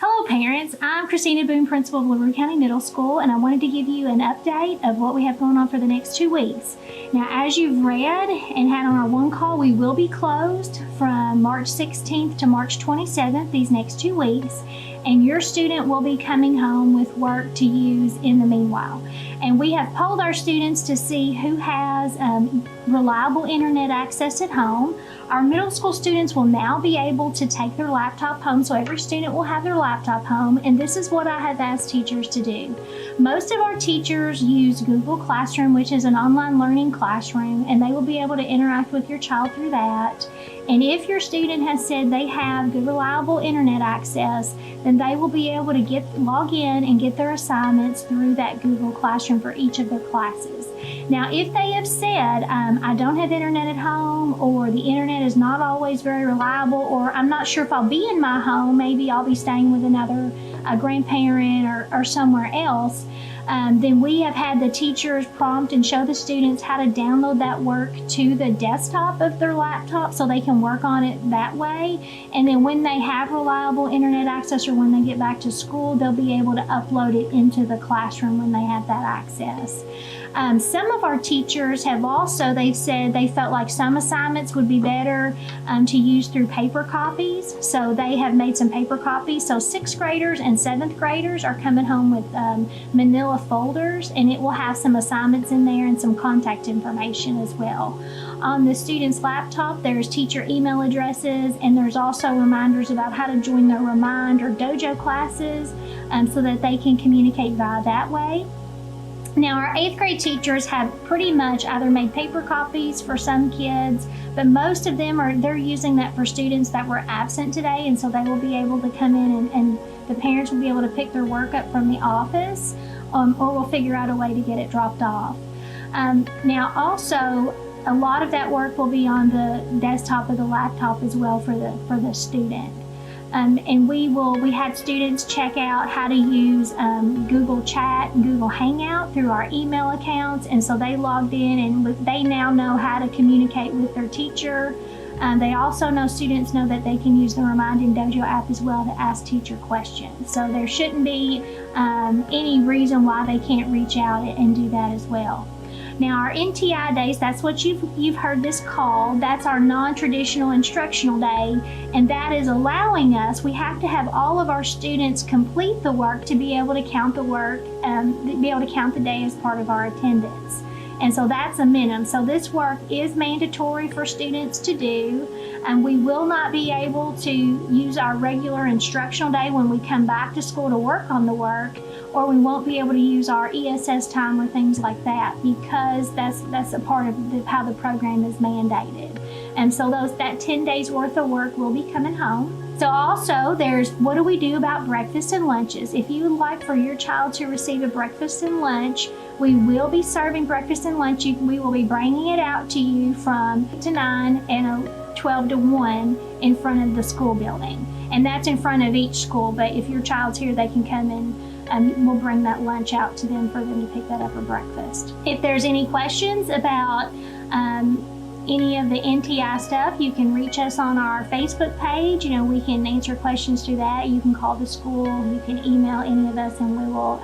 Hello parents, I'm Christina Boone, principal of LaRue County Middle School, and I wanted to give you an update of what we have going on for the next 2 weeks. Now, as you've read and had on our one call, we will be closed from March 16th to March 27th, these next 2 weeks, and your student will be coming home with work to use in the meanwhile. And we have polled our students to see who has reliable internet access at home. Our middle school students will now be able to take their laptop home, so every student will have their laptop home, and this is what I have asked teachers to do. Most of our teachers use Google Classroom, which is an online learning classroom, and they will be able to interact with your child through that. And if your student has said they have good, reliable internet access, then they will be able to log in and get their assignments through that Google Classroom for each of their classes. Now, if they have said, I don't have internet at home, or the internet is not always very reliable, or I'm not sure if I'll be in my home, maybe I'll be staying with another grandparent or somewhere else, then we have had the teachers prompt and show the students how to download that work to the desktop of their laptop so they can work on it that way. And then when they have reliable internet access or when they get back to school, they'll be able to upload it into the classroom when they have that access. Some of our teachers have also, they've said they felt like some assignments would be better to use through paper copies. So they have made some paper copies. So 6th graders and 7th graders are coming home with manila folders, and it will have some assignments in there and some contact information as well. On the student's laptop, there's teacher email addresses, and there's also reminders about how to join their Remind or Dojo classes so that they can communicate via that way. Now, our 8th grade teachers have pretty much either made paper copies for some kids, but most of them they're using that for students that were absent today, and so they will be able to come in and the parents will be able to pick their work up from the office, or we'll figure out a way to get it dropped off. Now, also, a lot of that work will be on the desktop of the laptop as well for the student. And we had students check out how to use Google Chat and Google Hangout through our email accounts, and so they logged in and they now know how to communicate with their teacher. Students know that they can use the Remind and Dojo app as well to ask teacher questions. So there shouldn't be any reason why they can't reach out and do that as well. Now, our NTI days, that's what you've heard this called. That's our non-traditional instructional day, and that is allowing us, we have to have all of our students complete the work to be able to count the work, be able to count the day as part of our attendance. And so that's a minimum. So this work is mandatory for students to do, and we will not be able to use our regular instructional day when we come back to school to work on the work, or we won't be able to use our ESS time or things like that, because that's a part of how the program is mandated. And so that 10 days worth of work will be coming home. So also there's, what do we do about breakfast and lunches? If you would like for your child to receive a breakfast and lunch, we will be serving breakfast and lunch. We will be bringing it out to you from 8 to 9 and 12 to 1 in front of the school building. And that's in front of each school, but if your child's here, they can come and we'll bring that lunch out to them for them to pick that up for breakfast. If there's any questions about any of the NTI stuff, you can reach us on our Facebook page. We can answer questions through that. You can call the school, you can email any of us, and we will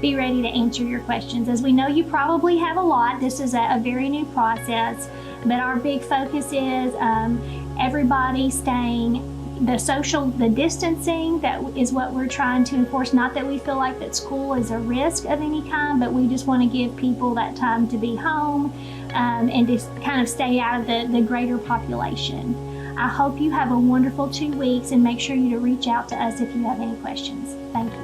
be ready to answer your questions. As we know, you probably have a lot. This is a very new process, but our big focus is everybody staying the distancing. That is what we're trying to enforce. Not that we feel like that school is a risk of any kind, but we just want to give people that time to be home and to kind of stay out of the greater population. I hope you have a wonderful 2 weeks, and make sure you to reach out to us if you have any questions. Thank you.